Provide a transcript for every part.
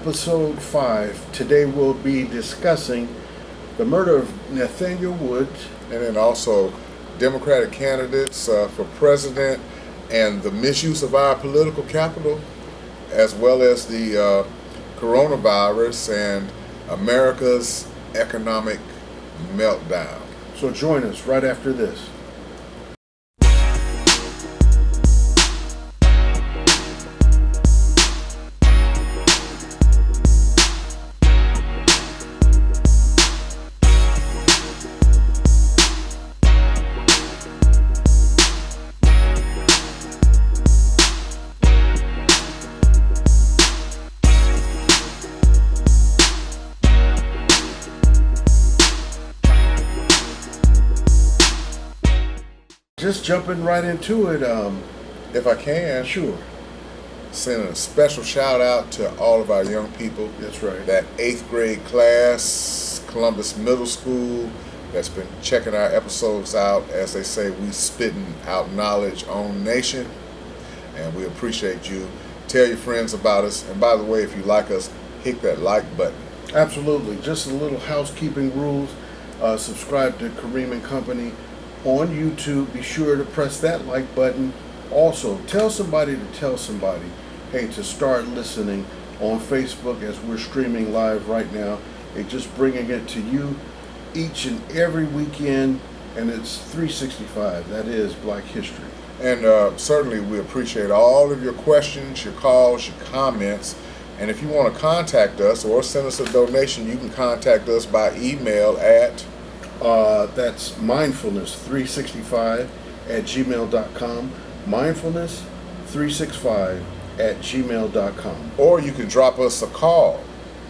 episode 5. Today we'll be discussing the murder of Nathaniel Woods. And then also Democratic candidates for president and the misuse of our political capital, as well as the coronavirus and America's economic meltdown. So join us right after this. Just jumping right into it. If I can, Sure. send a special shout out to all of our young people. That's right. That 8th grade class, Columbus Middle School, that's been checking our episodes out. As they say, we spitting out knowledge on nation, and we appreciate you. Tell your friends about us, and by the way, if you like us, hit that like button. Absolutely. Just a little housekeeping rules. Subscribe to Karriem and Company on YouTube. Be sure to press that like button. Also, tell somebody to tell somebody, hey, to start listening on Facebook as we're streaming live right now. It's just bringing it to you each and every weekend, and it's 365. That is Black History. And certainly we appreciate all of your questions, your calls, your comments. And if you want to contact us or send us a donation, you can contact us by email at That's mindfulness365 at gmail.com. Mindfulness365 at gmail.com. or you can drop us a call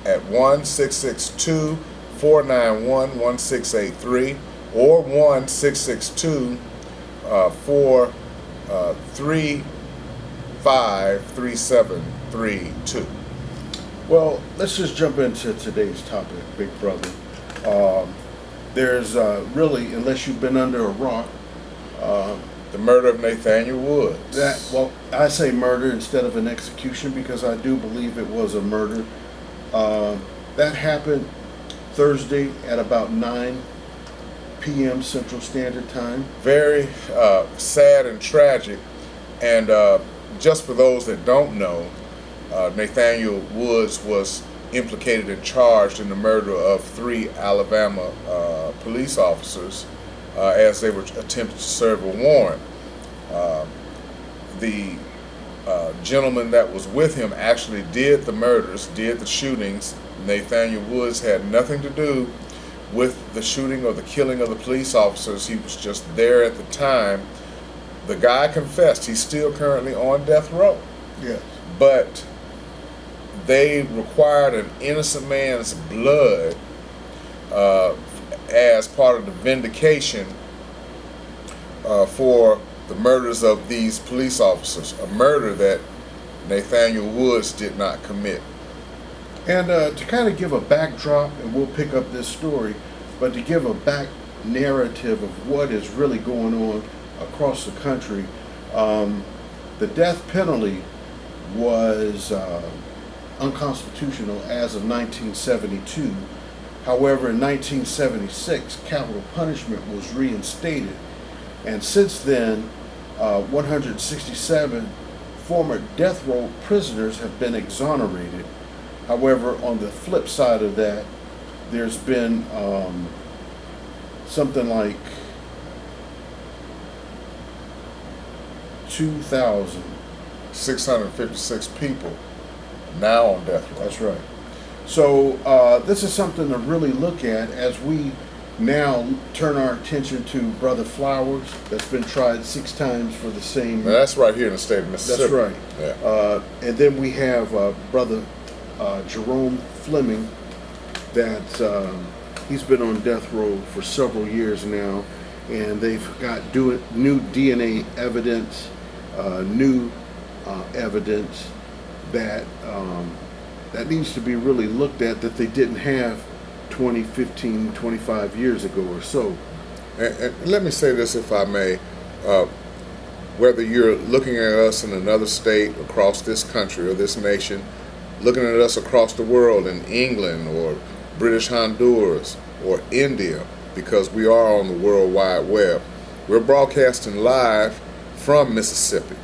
at 1-662-491-1683 or 1-662-435-3732. Well, let's just jump into today's topic, big brother. There's really, unless you've been under a rock, The murder of Nathaniel Woods. I say murder instead of an execution because I do believe it was a murder. That happened Thursday at about 9 p.m. Central Standard Time. Very sad and tragic. And just for those that don't know, Nathaniel Woods was implicated and charged in the murder of 3 Alabama police officers as they were attempting to serve a warrant. The gentleman that was with him actually did the murders, did the shootings. Nathaniel Woods had nothing to do with the shooting or the killing of the police officers. He was just there at the time. The guy confessed. He's still currently on death row. Yes. But they required an innocent man's blood as part of the vindication for the murders of these police officers, a murder that Nathaniel Woods did not commit. And to kind of give a backdrop, and we'll pick up this story, but to give a back narrative of what is really going on across the country, the death penalty was unconstitutional as of 1972. However, in 1976, capital punishment was reinstated, and since then, 167 former death row prisoners have been exonerated. However, on the flip side of that, there's been something like 2,656 people now on death row. That's right. So this is something to really look at as we now turn our attention to Brother Flowers, that's been tried 6 times for the same. Now that's right here in the state of Mississippi. That's right. Yeah. And then we have Brother Jerome Fleming, that he's been on death row for several years now, and they've got new DNA evidence, new evidence that that needs to be really looked at that they didn't have 20, 15, 25 years ago or so. And let me say this, if I may. Whether you're looking at us in another state, across this country or this nation, looking at us across the world in England or British Honduras or India, because we are on the World Wide Web. We're broadcasting live from Mississippi.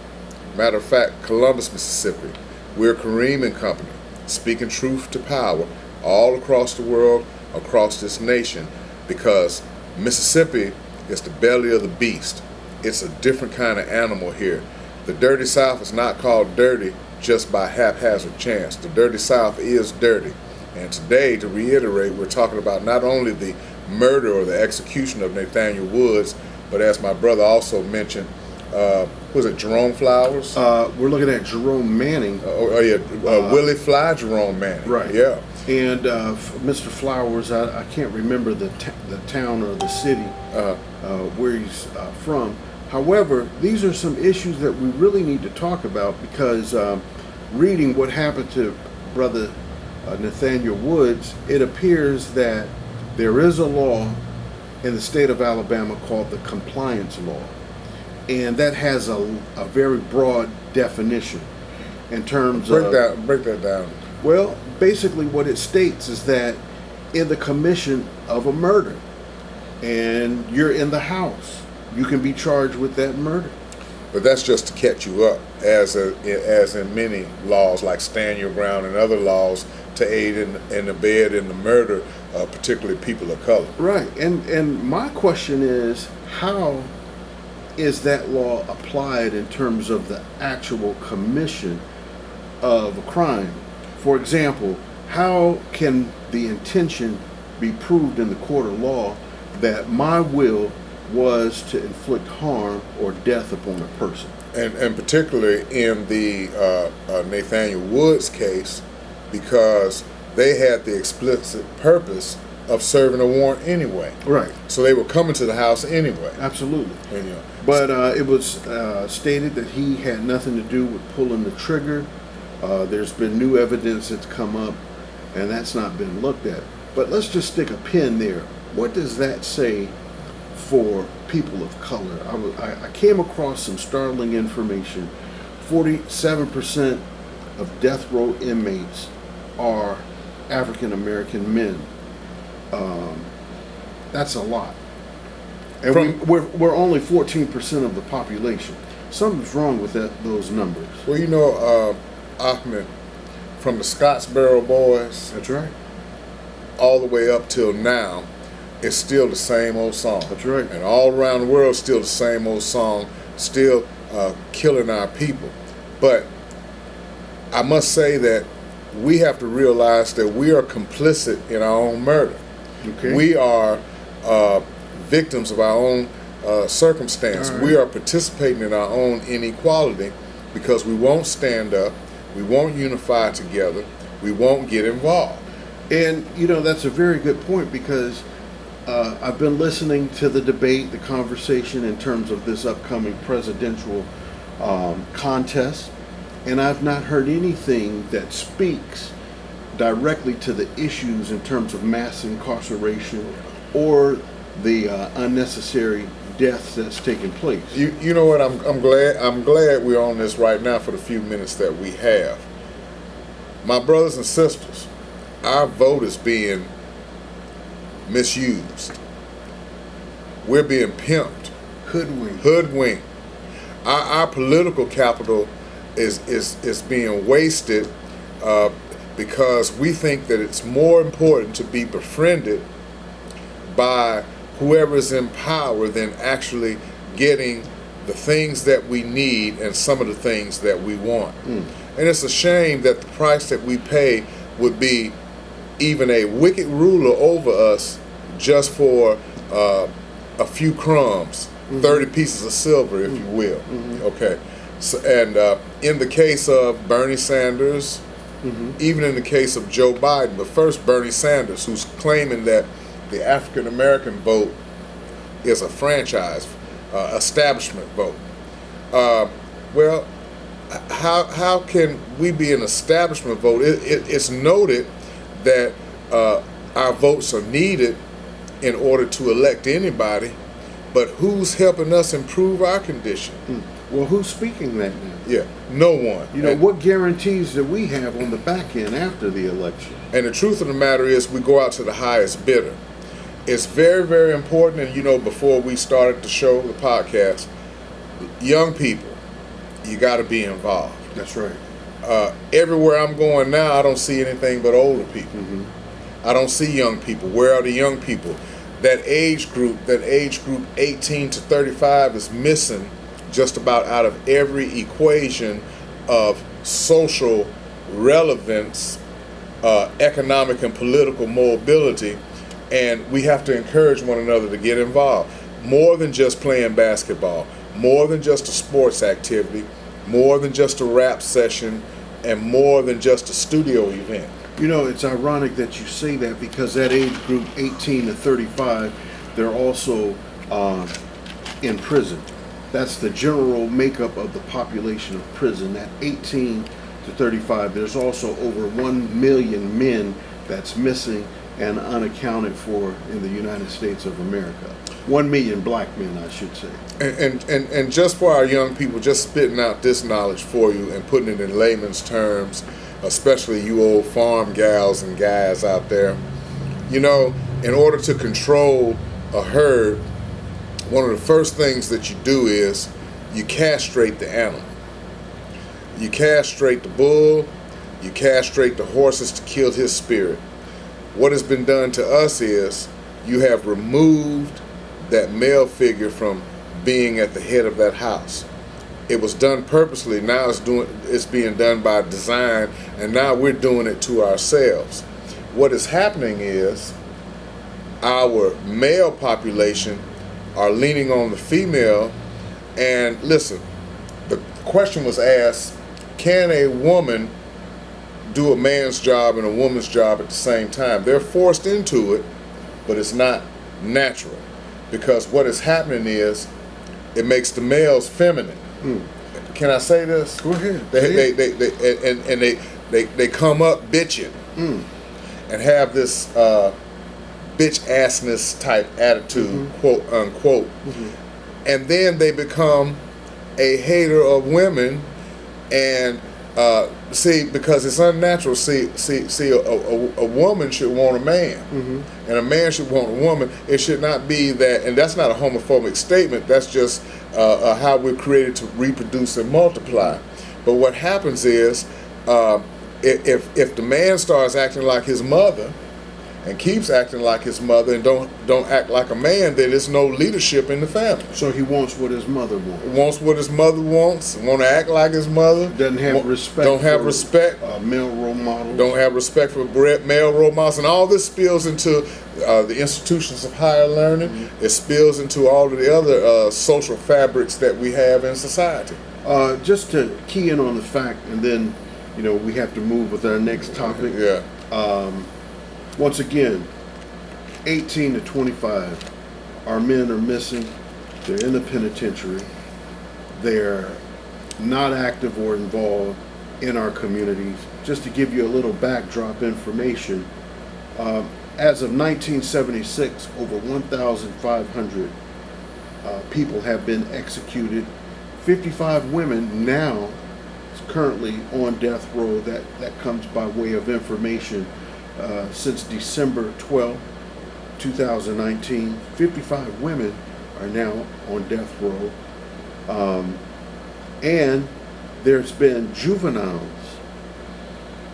Matter of fact, Columbus, Mississippi. We're Karriem and Company, speaking truth to power all across the world, across this nation, because Mississippi is the belly of the beast. It's a different kind of animal here. The dirty South is not called dirty just by haphazard chance. The dirty South is dirty. And today, to reiterate, we're talking about not only the murder or the execution of Nathaniel Woods, but as my brother also mentioned, was it Jerome Flowers? We're looking at Jerome Manning. Willie Fly Jerome Manning. Right. Yeah. And Mr. Flowers, I can't remember the town or the city where he's from. However, these are some issues that we really need to talk about, because reading what happened to Brother Nathaniel Woods, it appears that there is a law in the state of Alabama called the compliance law. And that has a very broad definition in terms break that down. Well, basically what it states is that in the commission of a murder, and you're in the house, you can be charged with that murder. But that's just to catch you up, as in many laws like Stand Your Ground and other laws to aid in the bed in the murder, particularly people of color. Right. And my question is, how is that law applied in terms of the actual commission of a crime? For example, how can the intention be proved in the court of law that my will was to inflict harm or death upon a person? And particularly in the Nathaniel Woods case, because they had the explicit purpose of serving a warrant anyway. Right. So they were coming to the house anyway. Absolutely. And, you know, But it was stated that he had nothing to do with pulling the trigger. There's been new evidence that's come up, and that's not been looked at. But let's just stick a pin there. What does that say for people of color? I came across some startling information. 47% of death row inmates are African American men. That's a lot. And we're only 14% of the population. Something's wrong with those numbers. well, you know, Ahmed, from the Scottsboro Boys, That's right. all the way up till now, it's still the same old song. That's right. And all around the world, still the same old song, still killing our people. But I must say that we have to realize that we are complicit in our own murder. Okay. We are victims of our own circumstance. All right. We are participating in our own inequality because we won't stand up, we won't unify together, we won't get involved. And, you know, that's a very good point, because I've been listening to the debate, the conversation in terms of this upcoming presidential contest, and I've not heard anything that speaks directly to the issues in terms of mass incarceration or the unnecessary deaths that's taking place. You know what? I'm glad we're on this right now for the few minutes that we have. My brothers and sisters, our vote is being misused. We're being pimped, hoodwinked. Our political capital is being wasted because we think that it's more important to be befriended by whoever's in power than actually getting the things that we need and some of the things that we want. And it's a shame that the price that we pay would be even a wicked ruler over us just for a few crumbs, 30 pieces of silver, if you will. Okay. So, and in the case of Bernie Sanders, even in the case of Joe Biden, but first Bernie Sanders, who's claiming that the African American vote is a franchise, establishment vote. Well, how can we be an establishment vote? It's noted that our votes are needed in order to elect anybody, but who's helping us improve our condition? Well, who's speaking that now? Yeah, no one. You know, what guarantees that we have on the back end after the election? And the truth of the matter is, we go out to the highest bidder. It's very, very important. And, you know, before we started the show, the podcast, young people, you got to be involved. That's right. Everywhere I'm going now, I don't see anything but older people. Mm-hmm. I don't see young people. Where are the young people? That age group 18 to 35 is missing just about out of every equation of social relevance, economic and political mobility, and we have to encourage one another to get involved. More than just playing basketball, more than just a sports activity, more than just a rap session, and more than just a studio event. You know, it's ironic that you say that, because that age group, 18 to 35, they're also in prison. That's the general makeup of the population of prison. That 18 to 35, there's also over 1 million men that's missing and unaccounted for in the United States of America. 1 million black men, I should say. And just for our young people, just spitting out this knowledge for you and putting it in layman's terms, especially you old farm gals and guys out there, you know, in order to control a herd, one of the first things that you do is you castrate the animal. You castrate the bull, you castrate the horses to kill his spirit. What has been done to us is you have removed that male figure from being at the head of that house. It was done purposely. Now it's being done by design, and now we're doing it to ourselves. What is happening is our male population are leaning on the female. And listen, the question was asked, can a woman do a man's job and a woman's job at the same time? They're forced into it, but it's not natural, because what is happening is it makes the males feminine. Can I say this? Go ahead. They come up bitching and have this bitch assness type attitude, quote unquote, and then they become a hater of women. And see, because it's unnatural. See, a woman should want a man, and a man should want a woman. It should not be that, and that's not a homophobic statement. That's just how we're created to reproduce and multiply. But what happens is, if the man starts acting like his mother, and keeps acting like his mother, and don't act like a man, then there's no leadership in the family. So he wants what his mother wants. Wants what his mother wants. Want to act like his mother. Doesn't have respect. Don't have respect. Male role models. Don't have respect for male role models, and all this spills into the institutions of higher learning. It spills into all of the other social fabrics that we have in society. Just to key in on the fact, and then we have to move with our next topic. Yeah. Once again, 18 to 25, our men are missing. They're in the penitentiary. They're not active or involved in our communities. Just to give you a little backdrop information, as of 1976, over 1,500 people have been executed. 55 women now is currently on death row. That comes by way of information. Since December 12, 2019, 55 women are now on death row. And there's been juveniles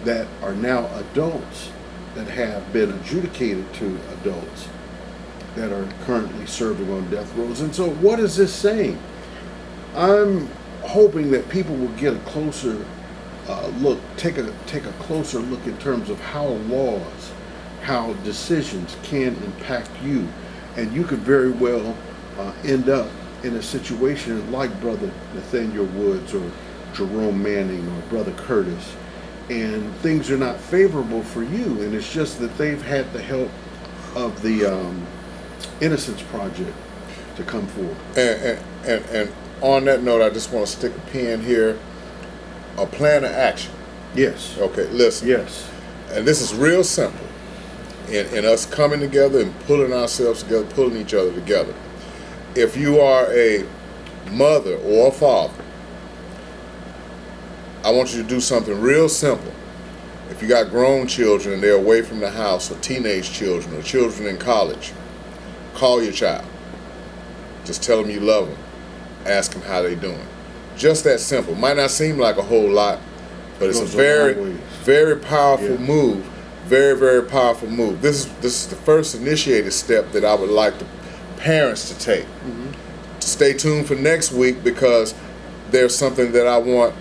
that are now adults that have been adjudicated to adults that are currently serving on death rows. And so what is this saying? I'm hoping that people will get a closer take a closer look in terms of how laws, how decisions can impact you, and you could very well end up in a situation like Brother Nathaniel Woods or Jerome Manning or Brother Curtis, and things are not favorable for you, and it's just that they've had the help of the Innocence Project to come forward. And on that note, I just want to stick a pin here. A plan of action. Yes. Okay, listen. Yes. And this is real simple. In us coming together and pulling ourselves together, pulling each other together. If you are a mother or a father I want you to do something real simple. If you got grown children and they're away from the house, or teenage children, or children in college, call your child. Just tell them you love them. Ask them how they doing. Just that simple. Might not seem like a whole lot, but it's a very, very powerful move. Very, very powerful move. This is the first initiated step that I would like the parents to take. Stay tuned for next week, because there's something that I want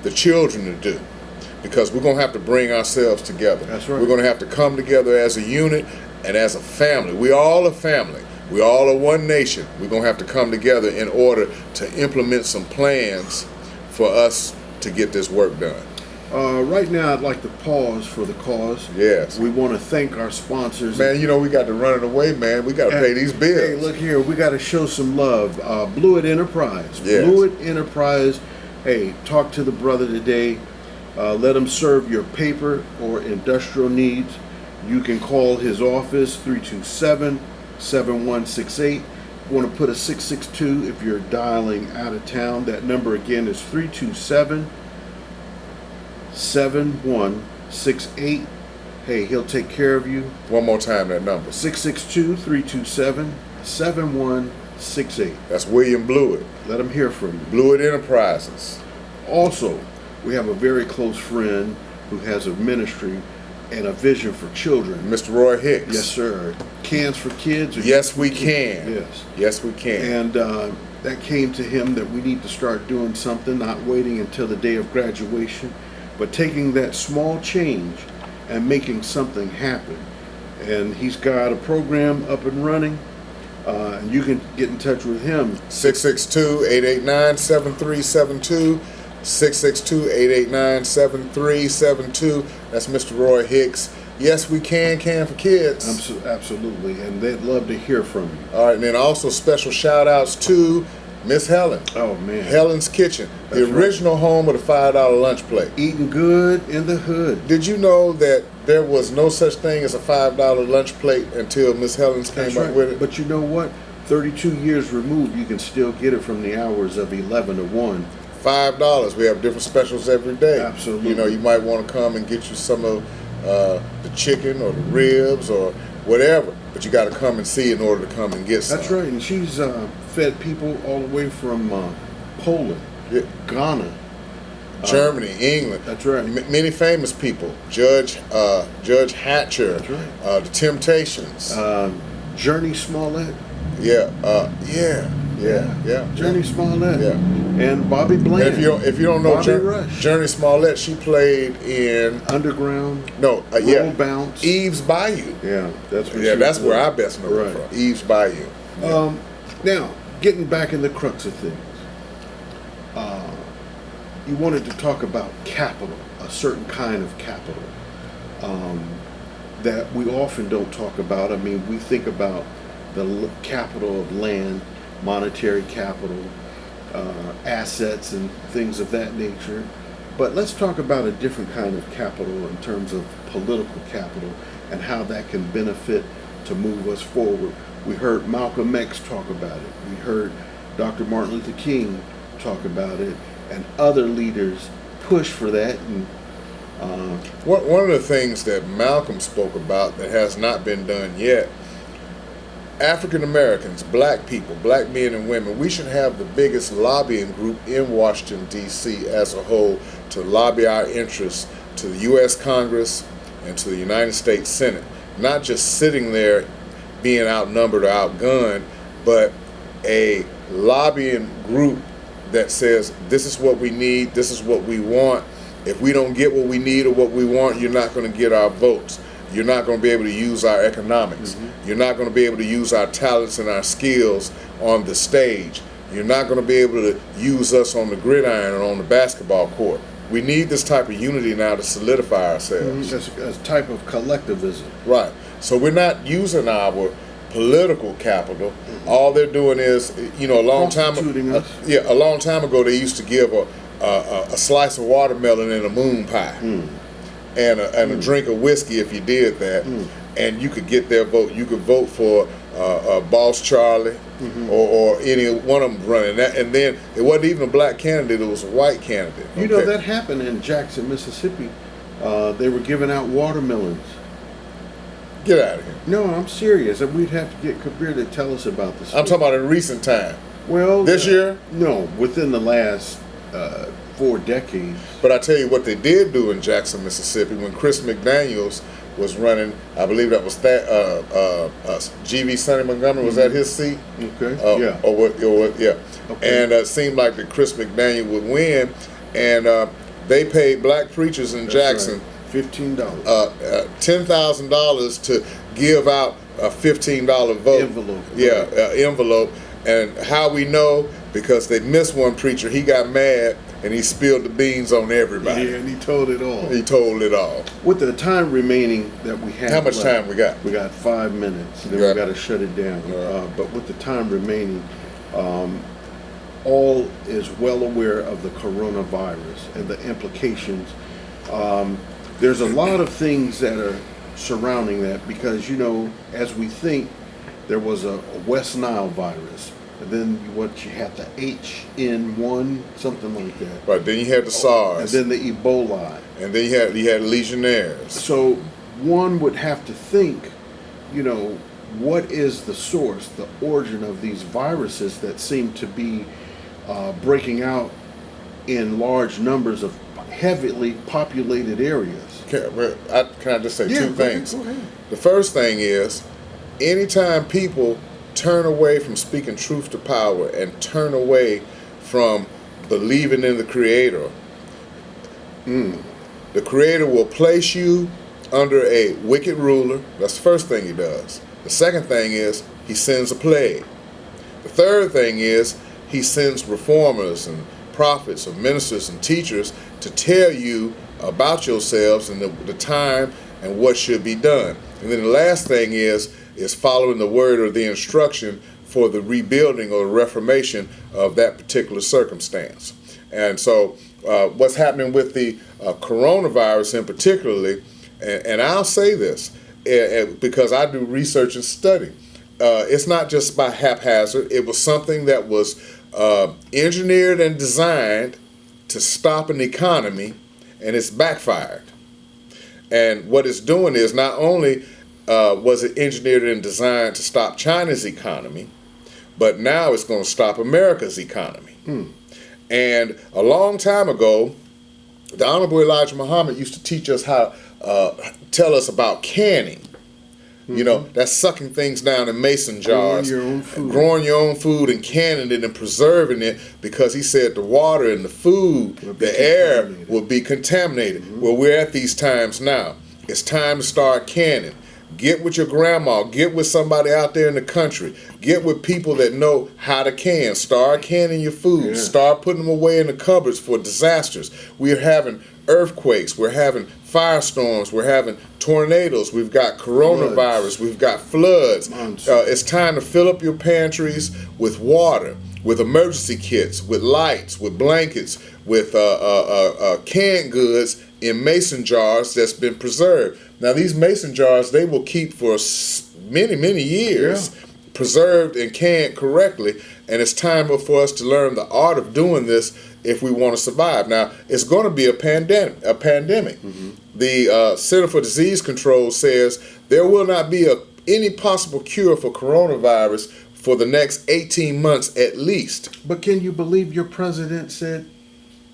the children to do. Because we're going to have to bring ourselves together. That's right. We're going to have to come together as a unit and as a family. We all a family. We all are one nation. We're going to have to come together in order to implement some plans for us to get this work done. Right now, I'd like to pause for the cause. Yes. We want to thank our sponsors. Man, you know, we got to run it away, man. We got to pay these bills. Hey, look here. We got to show some love. Blewett Enterprise. Yes. Blewett Enterprise. Hey, talk to the brother today. Let him serve your paper or industrial needs. You can call his office, 327-7168. You want to put a 662 if you're dialing out of town. That number again is 327-7168. Hey, he'll take care of you. One more time, that number. 662-327-7168. That's William Blewett. Let him hear from you. Blewett Enterprises. Also, we have a very close friend who has a ministry and a vision for children. Mr. Roy Hicks. Yes, sir. Cans for Kids. Yes, we can. Yes. Yes, we can. And that came to him that we need to start doing something, not waiting until the day of graduation, but taking that small change and making something happen. And he's got a program up and running. And you can get in touch with him. 662-889-7372. 662-889-7372. That's Mr. Roy Hicks. Yes, we can for kids. Absolutely, and they'd love to hear from you. All right, and then also special shout outs to Miss Helen. Oh, man. Helen's Kitchen, That's the original home of the $5 lunch plate. Eating good in the hood. Did you know that there was no such thing as a $5 lunch plate until Miss Helen's came up with it? But you know what? 32 years removed, you can still get it from the hours of 11 to 1. $5. We have different specials every day. Absolutely. You know, you might want to come and get you some of the chicken or the ribs or whatever, but you got to come and see in order to come and get some. That's right, and she's fed people all the way from Poland, Ghana, Germany, England. That's right. Many famous people. Judge Hatcher. That's right. The Temptations. Journey Smollett. Yeah. Journey Smollett. Yeah. And Bobby Bland. And if you don't know Rush. Journey Smollett, she played in Underground. No, Roll Bounce. Eve's Bayou. Yeah, that's where that's where I best know her from. Eve's Bayou. Yeah. Now, getting back in the crux of things, you wanted to talk about capital, a certain kind of capital that we often don't talk about. I mean, we think about the capital of land, monetary capital, assets and things of that nature. But let's talk about a different kind of capital in terms of political capital and how that can benefit to move us forward. We heard Malcolm X talk about it. We heard Dr. Martin Luther King talk about it, and other leaders push for that. And one of the things that Malcolm spoke about that has not been done yet, African Americans, black people, black men and women, we should have the biggest lobbying group in Washington, D.C. as a whole to lobby our interests to the U.S. Congress and to the United States Senate. Not just sitting there being outnumbered or outgunned, but a lobbying group that says, this is what we need, this is what we want. If we don't get what we need or what we want, you're not going to get our votes. You're not going to be able to use our economics. Mm-hmm. You're not going to be able to use our talents and our skills on the stage. You're not going to be able to use us on the gridiron or on the basketball court. We need this type of unity now to solidify ourselves. Mm-hmm. As a type of collectivism. Right. So we're not using our political capital. Mm-hmm. All they're doing is, a long time ago they used to give a slice of watermelon and a moon pie. and a drink of whiskey if you did that, and you could get their vote. You could vote for Boss Charlie or any one of them running that, and then it wasn't even a black candidate; it was a white candidate. You know that happened in Jackson, Mississippi. They were giving out watermelons. Get out of here! No, I'm serious, and we'd have to get Kabir to tell us about this. I'm talking about in recent time. Well, this year? No, within the last 4 decades. But I tell you what they did do in Jackson, Mississippi, when Chris McDaniels was running. I believe that was that G.V. Sonny Montgomery was at his seat. Okay. Yeah. Or what? Yeah. Okay. And it seemed like that Chris McDaniel would win, and they paid black preachers in Jackson $15, $10,000 to give out a $15 vote envelope. Yeah, envelope. And how we know? Because they missed one preacher. He got mad and he spilled the beans on everybody. Yeah, and he told it all. He told it all. With the time remaining that we have, How much time we got? We got 5 minutes. Then we got to shut it down. But with the time remaining, all is well aware of the coronavirus and the implications. There's a lot of things that are surrounding that because, you know, as we think, there was a West Nile virus. And then you had the HN1, something like that. Right, then you had the SARS. And then the Ebola. And then you had Legionnaires. So one would have to think, you know, what is the source, the origin of these viruses that seem to be breaking out in large numbers of heavily populated areas? Can I just say two things? Go ahead. The first thing is, anytime people turn away from speaking truth to power and turn away from believing in the Creator, the Creator will place you under a wicked ruler. That's the first thing he does. The second thing is he sends a plague. The third thing is he sends reformers and prophets and ministers and teachers to tell you about yourselves and the time and what should be done. And then the last thing is following the word or the instruction for the rebuilding or reformation of that particular circumstance. And so what's happening with the coronavirus in particularly, and I'll say this because I do research and study, it's not just by haphazard. It was something that was engineered and designed to stop an economy, and it's backfired. And what it's doing is not only was it engineered and designed to stop China's economy, but now it's going to stop America's economy. And a long time ago, the Honorable Elijah Muhammad used to teach us tell us about canning. You know, that's sucking things down in mason jars, growing your own food and canning it and preserving it, because he said the water and the food, the air will be contaminated. Well, we're at these times now. It's time to start canning. Get with your grandma. Get with somebody out there in the country. Get with people that know how to can. Start canning your food. Yeah. Start putting them away in the cupboards for disasters. We're having earthquakes. We're having firestorms. We're having tornadoes. We've got coronavirus. We've got floods. It's time to fill up your pantries with water, with emergency kits, with lights, with blankets, with canned goods in mason jars that's been preserved. Now, these mason jars, they will keep for many, many years, preserved and canned correctly, and it's time for us to learn the art of doing this if we want to survive. Now, it's going to be a pandemic. The Center for Disease Control says there will not be any possible cure for coronavirus for the next 18 months at least. But can you believe your president said,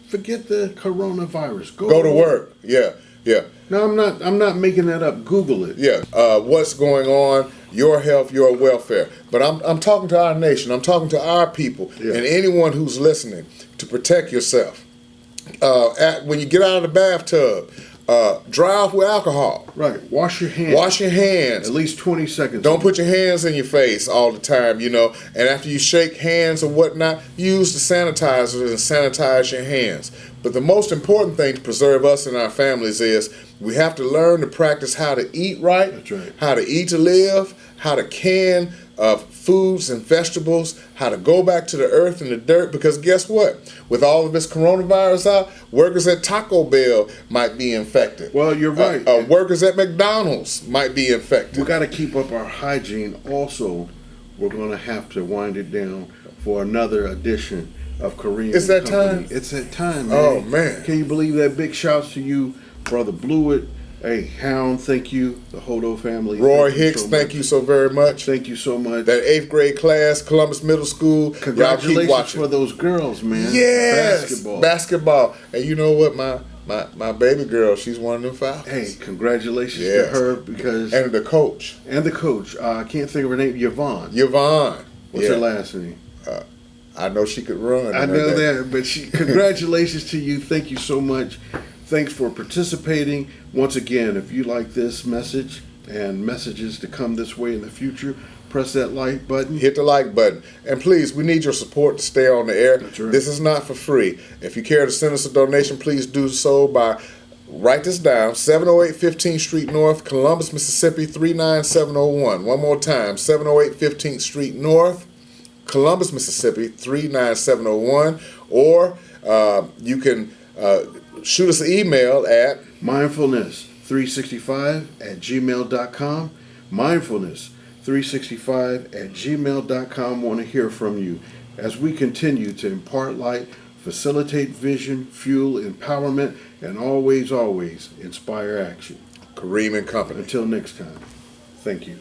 forget the coronavirus, go to work. Yeah. No, I'm not making that up. Google it. Yeah. What's going on? Your health, your welfare. But I'm talking to our nation. I'm talking to our people and anyone who's listening to protect yourself. When you get out of the bathtub, dry off with alcohol. Right. Wash your hands. Wash your hands. At least 20 seconds. Don't put your hands in your face all the time, you know. And after you shake hands or whatnot, use the sanitizer and sanitize your hands. But the most important thing to preserve us and our families is we have to learn to practice how to eat right, That's right. how to eat to live, how to can of foods and vegetables, how to go back to the earth and the dirt, because guess what? With all of this coronavirus out, workers at Taco Bell might be infected. Well, you're right. Workers at McDonald's might be infected. We got to keep up our hygiene. Also, we're going to have to wind it down for another edition of Karriem. It's that time? It's that time, man. Oh, man. Can you believe that? Big shouts to you, Brother Blewett. Hey, Hound, thank you. The Hodo family. Roy Hicks, thank you so very much. Thank you so much. That 8th grade class, Columbus Middle School. Congratulations y'all keep watching. for those girls, man. Yes. Basketball. And you know what? My baby girl, she's one of them Falcons. Hey, congratulations to her because and the coach. And the coach. I can't think of her name. Yvonne. What's her last name? I know she could run. I know that, but congratulations to you. Thank you so much. Thanks for participating. Once again, if you like this message and messages to come this way in the future, press that like button. Hit the like button. And please, we need your support to stay on the air. That's right. This is not for free. If you care to send us a donation, please do so by, write this down, 708 15th Street North, Columbus, Mississippi, 39701. One more time, 708 15th Street North, Columbus, Mississippi, 39701. Or you can shoot us an email at mindfulness365@gmail.com. Mindfulness365@gmail.com. Want to hear from you as we continue to impart light, facilitate vision, fuel empowerment, and always inspire action. Karriem and Company. Until next time, thank you.